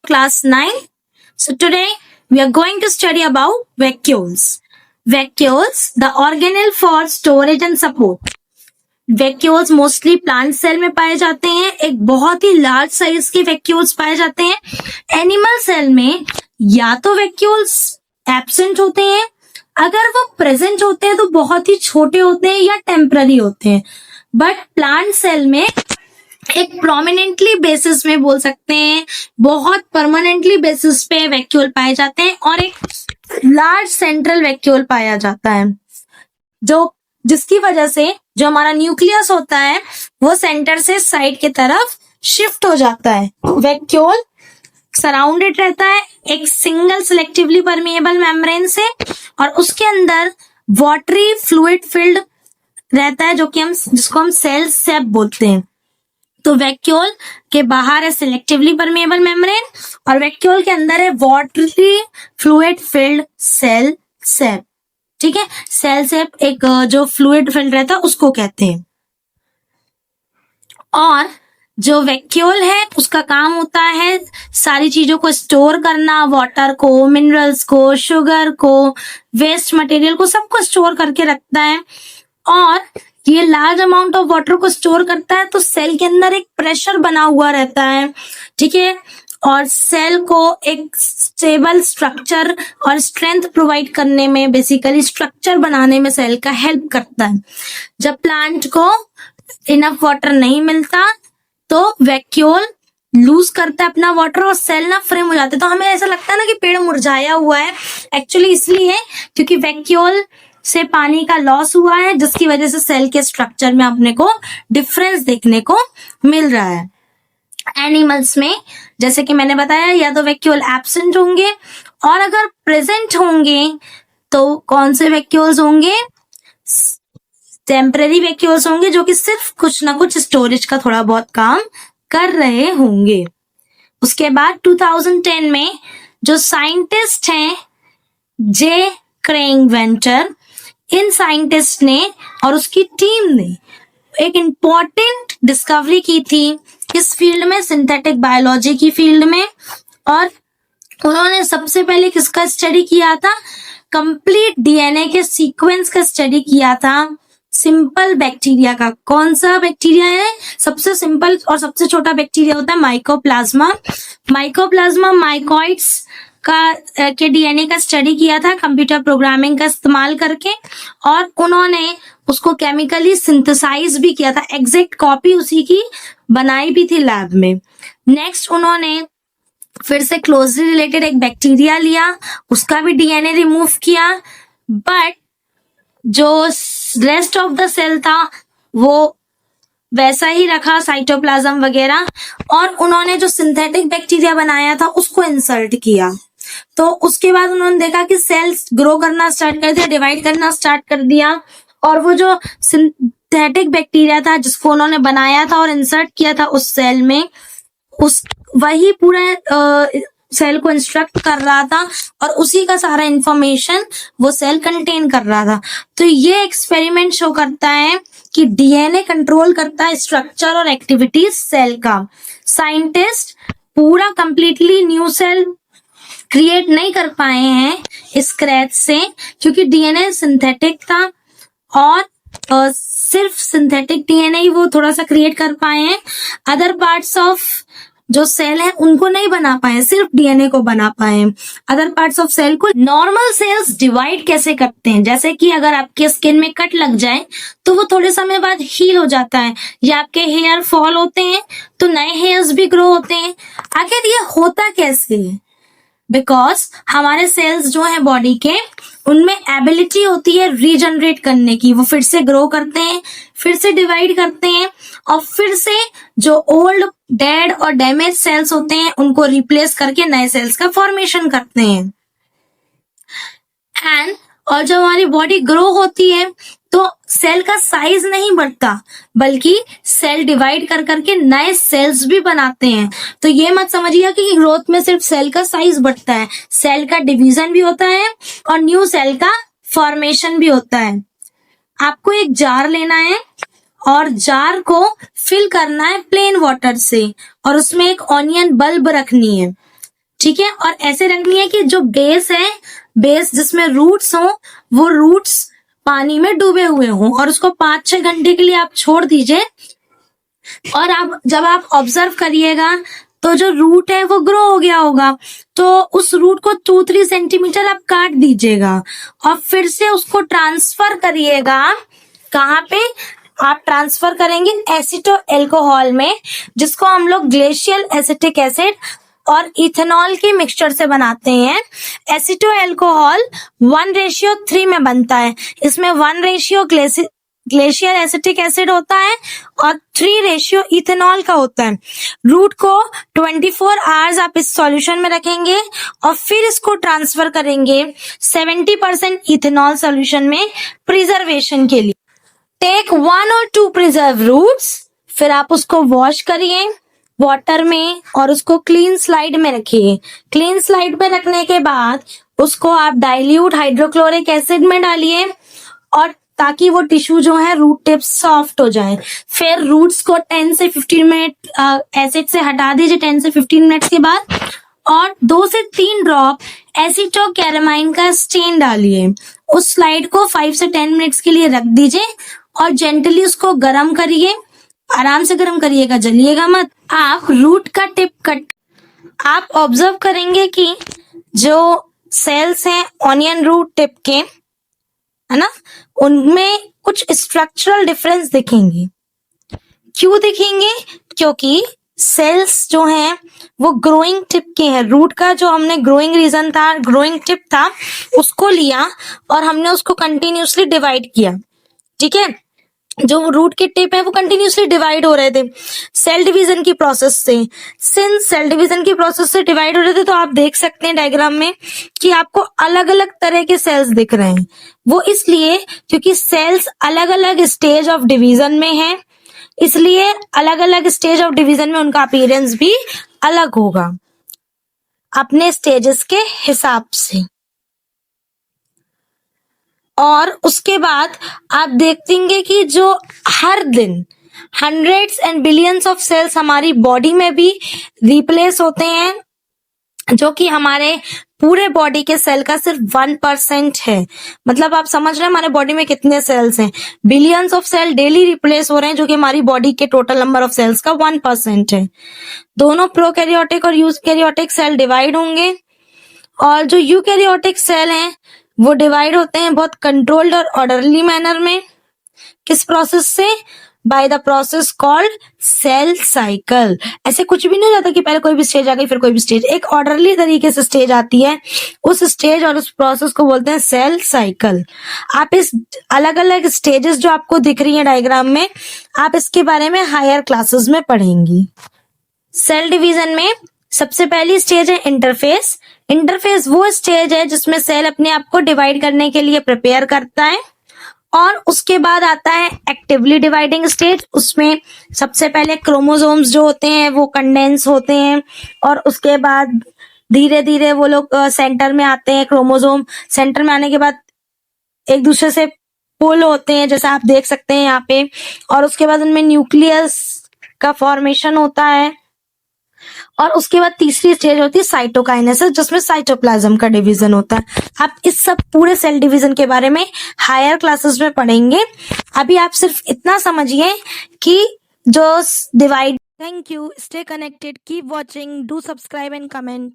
class 9. So today we are going to study about vacuoles. Vacuoles, the organelle for storage and support. Vacuoles mostly plant cell में पाए जाते हैं. एक बहुत ही लार्ज साइज के वैक्यूल्स पाए जाते हैं. एनिमल सेल में या तो वैक्यूल्स एब्सेंट होते हैं, अगर वो प्रेजेंट होते हैं तो बहुत ही छोटे होते हैं या टेम्पररी होते हैं. बट प्लांट सेल में एक प्रोमिनेंटली बेसिस में बोल सकते हैं, बहुत परमानेंटली बेसिस पे वैक्यूल पाए जाते हैं और एक लार्ज सेंट्रल वैक्यूल पाया जाता है, जो जिसकी वजह से जो हमारा न्यूक्लियस होता है वो सेंटर से साइड की तरफ शिफ्ट हो जाता है. वैक्यूल सराउंडेड रहता है एक सिंगल सिलेक्टिवली परमिएबल मेम्ब्रेन से और उसके अंदर वाटरी फ्लूइड फिल्ड रहता है जिसको हम सेल सेप बोलते हैं. तो वैक्यूल के बाहर है सिलेक्टिवली परमिएबल मेम्ब्रेन और वैक्यूल के अंदर है वाटरी फ्लूइड फिल्ड सेल सेप. ठीक है, सेल सेप एक जो फ्लूइड फिल्ड रहता है उसको कहते हैं. और जो वैक्यूल है उसका काम होता है सारी चीजों को स्टोर करना, वाटर को, मिनरल्स को, शुगर को, वेस्ट मटेरियल को, सबको स्टोर करके रखता है. और ये लार्ज अमाउंट ऑफ वाटर को स्टोर करता है तो सेल के अंदर एक प्रेशर बना हुआ रहता है. ठीक है, और सेल को एक स्टेबल स्ट्रक्चर और स्ट्रेंथ प्रोवाइड करने में, बेसिकली स्ट्रक्चर बनाने में सेल का हेल्प करता है. जब प्लांट को इनफ वाटर नहीं मिलता तो वैक्यूल लूज करता है अपना वाटर और सेल ना फ्रेम हो जाते हैं. तो हमें ऐसा लगता है ना कि पेड़ मुरझाया हुआ है, एक्चुअली इसलिए क्योंकि वैक्यूल से पानी का लॉस हुआ है, जिसकी वजह से सेल के स्ट्रक्चर में अपने को डिफरेंस देखने को मिल रहा है. एनिमल्स में जैसे कि मैंने बताया या तो वैक्यूल एब्सेंट होंगे और अगर प्रेजेंट होंगे तो कौन से वैक्यूल्स होंगे? टेम्पररी वैक्यूल्स होंगे जो कि सिर्फ कुछ ना कुछ स्टोरेज का थोड़ा बहुत काम कर रहे होंगे. उसके बाद 2010 में जो साइंटिस्ट हैं जे क्रेग वेंटर, इन साइंटिस्ट ने और उसकी टीम ने एक इम्पॉर्टेंट डिस्कवरी की थी इस फील्ड में, सिंथेटिक बायोलॉजी की फील्ड में. और उन्होंने सबसे पहले किसका स्टडी किया था? कंप्लीट डीएनए के सीक्वेंस का स्टडी किया था. सिंपल बैक्टीरिया का. कौन सा बैक्टीरिया है? सबसे सिंपल और सबसे छोटा बैक्टीरिया होता है माइकोप्लाज्मा. माइकोप्लाज्मा माइकोइड्स के डीएनए का स्टडी किया था कंप्यूटर प्रोग्रामिंग का इस्तेमाल करके और उन्होंने उसको केमिकली सिंथेसाइज भी किया था. एग्जैक्ट कॉपी उसी की बनाई भी थी लैब में. नेक्स्ट उन्होंने फिर से क्लोजली रिलेटेड एक बैक्टीरिया लिया, उसका भी डीएनए रिमूव किया, बट जो रेस्ट ऑफ द सेल था वो वैसा ही रखा, साइटोप्लाज्म वगैरह, और उन्होंने जो सिंथेटिक बैक्टीरिया बनाया था उसको इंसर्ट किया. तो उसके बाद उन्होंने देखा कि सेल्स ग्रो करना स्टार्ट कर दिया, डिवाइड करना स्टार्ट कर दिया, और वो जो सिंथेटिक बैक्टीरिया था जिसको उन्होंने बनाया था और इंसर्ट किया था उस सेल में, उस वही पूरे सेल को इंस्ट्रक्ट कर रहा था और उसी का सारा इंफॉर्मेशन वो सेल कंटेन कर रहा था. तो ये एक्सपेरिमेंट शो करता है कि डीएनए कंट्रोल करता है स्ट्रक्चर और एक्टिविटीज सेल का. साइंटिस्ट पूरा कंप्लीटली न्यू सेल क्रिएट नहीं कर पाए हैं स्क्रैच से, क्योंकि डीएनए सिंथेटिक था और सिर्फ सिंथेटिक डीएनए ही वो थोड़ा सा क्रिएट कर पाए हैं. अदर पार्ट्स ऑफ जो सेल है उनको नहीं बना पाए, सिर्फ डीएनए को बना पाए. अदर पार्ट्स ऑफ सेल को. नॉर्मल सेल्स डिवाइड कैसे करते हैं? जैसे कि अगर आपके स्किन में कट लग जाए तो वो थोड़े समय बाद हील हो जाता है, या आपके हेयर फॉल होते हैं तो नए हेयर्स भी ग्रो होते हैं. आखिर ये होता कैसे है? बिकॉज हमारे सेल्स जो है बॉडी के, उनमें एबिलिटी होती है रीजनरेट करने की. वो फिर से ग्रो करते हैं, फिर से डिवाइड करते हैं और फिर से जो ओल्ड, डेड और डैमेज सेल्स होते हैं उनको रिप्लेस करके नए सेल्स का फॉर्मेशन करते हैं. एंड और जब हमारी बॉडी ग्रो होती है तो सेल का साइज नहीं बढ़ता, बल्कि सेल डिवाइड कर करके नए सेल्स भी बनाते हैं. तो ये मत समझिए कि ग्रोथ में सिर्फ सेल का साइज बढ़ता है, सेल का डिवीजन भी होता है और न्यू सेल का फॉर्मेशन भी होता है. आपको एक जार लेना है और जार को फिल करना है प्लेन वाटर से और उसमें एक ऑनियन बल्ब रखनी है. ठीक है, और ऐसे रखनी है कि जो बेस है, बेस जिसमें रूट्स हो, वो रूट्स पानी में डूबे हुए हों, और उसको 5-6 घंटे के लिए आप छोड़ दीजिए। और आप जब आप ऑब्जर्व करिएगा तो जो रूट है वो ग्रो हो गया होगा, तो उस रूट को 2-3 सेंटीमीटर आप काट दीजिएगा और फिर से उसको ट्रांसफर करिएगा। कहाँ पे आप ट्रांसफर करेंगे? एसिटो एल्कोहल में, जिसको हम लोग ग्लेशियल एसिटिक एसिड और इथेनॉल के मिक्सचर से बनाते हैं। एसिटो एल्कोहल 1:3 में बनता है। इसमें 1 ग्लेशियर एसिटिक एसिड होता है और 3 इथेनॉल का होता है। रूट को 24 आवर्स आप इस सॉल्यूशन में रखेंगे और फिर इसको ट्रांसफर करेंगे 70% इथेनॉल सॉल्यूशन में प्रिजर्वेशन के लिए। टेक 1 or 2 प्रिजर्व रूट्स, फिर आप उसको वॉश करिए वाटर में और उसको क्लीन स्लाइड में रखिए। क्लीन स्लाइड में रखने के बाद उसको आप डाइल्यूट हाइड्रोक्लोरिक एसिड में डालिए, और ताकि वो टिश्यू जो है रूट टिप्स सॉफ्ट हो जाए। फिर रूट्स को 10 से 15 मिनट एसिड से हटा दीजिए 10 से 15 मिनट्स के बाद, और 2 से 3 ड्रॉप एसिटोकैरामाइन का स्टेन डालिए। उस स्लाइड को 5 से 10 मिनट्स के लिए रख दीजिए और जेंटली उसको गरम करिए। आराम से गरम करिएगा, जलिएगा मत। आप रूट का टिप कट, आप ऑब्जर्व करेंगे कि जो सेल्स हैं ऑनियन रूट टिप के, है ना, उनमें कुछ स्ट्रक्चरल डिफरेंस दिखेंगे। क्यों दिखेंगे? क्योंकि सेल्स जो हैं वो ग्रोइंग टिप के हैं। रूट का जो हमने ग्रोइंग रीजन था, ग्रोइंग टिप था, उसको लिया और हमने उसको कंटिन्यूसली डिवाइड किया। ठीक है, जो रूट के टिप है वो कंटिन्यूसली डिवाइड हो रहे थे सेल डिवीजन की प्रोसेस से। सिंस सेल डिवीजन की प्रोसेस से डिवाइड हो रहे थे, तो आप देख सकते हैं डायग्राम में कि आपको अलग अलग तरह के सेल्स दिख रहे हैं। वो इसलिए क्योंकि सेल्स अलग अलग स्टेज ऑफ डिवीजन में हैं, इसलिए अलग अलग स्टेज ऑफ डिवीजन में उनका अपीयरेंस भी अलग होगा अपने स्टेजेस के हिसाब से। और उसके बाद आप देखेंगे कि जो हर दिन hundreds and billions of cells हमारी बॉडी में भी रिप्लेस होते हैं, जो कि हमारे पूरे बॉडी के सेल का सिर्फ 1% है। मतलब आप समझ रहे हैं हमारे बॉडी में कितने सेल्स हैं? Billions of cell daily replace हो रहे हैं, जो कि हमारी बॉडी के टोटल नंबर ऑफ सेल्स का 1% है। दोनों प्रोकैरियोटिक और यूकैरियोटिक सेल डिवाइड होंगे, और जो यूकैरियोटिक सेल हैं वो डिवाइड होते हैं बहुत कंट्रोल्ड और ऑर्डरली मैनर में। किस प्रोसेस से? By the process called cell cycle. ऐसे कुछ भी नहीं हो जाता कि पहले कोई भी स्टेज आ गई फिर कोई भी स्टेज, एक ऑर्डरली तरीके से स्टेज आती है। उस स्टेज और उस प्रोसेस को बोलते हैं सेल साइकिल। आप इस अलग अलग स्टेजेस जो आपको दिख रही है डायग्राम में, आप इसके बारे में हायर क्लासेस में पढ़ेंगी। सेल डिवीजन में सबसे पहली स्टेज है इंटरफेस। इंटरफेस वो स्टेज है जिसमें सेल अपने आप को डिवाइड करने के लिए प्रिपेयर करता है। और उसके बाद आता है एक्टिवली डिवाइडिंग स्टेज। उसमें सबसे पहले क्रोमोसोम्स जो होते हैं वो कंडेंस होते हैं, और उसके बाद धीरे धीरे वो लोग सेंटर में आते हैं। क्रोमोसोम सेंटर में आने के बाद एक दूसरे से पुल होते हैं, जैसा आप देख सकते हैं यहाँ पे, और उसके बाद उनमें न्यूक्लियस का फॉर्मेशन होता है। और उसके बाद तीसरी स्टेज होती है साइटोकाइनेसिस, जिसमें साइटोप्लाज्म का डिवीजन होता है। आप इस सब पूरे सेल डिवीजन के बारे में हायर क्लासेस में पढ़ेंगे। अभी आप सिर्फ इतना समझिए कि जो divide. Thank you, stay connected, keep watching, do subscribe and comment.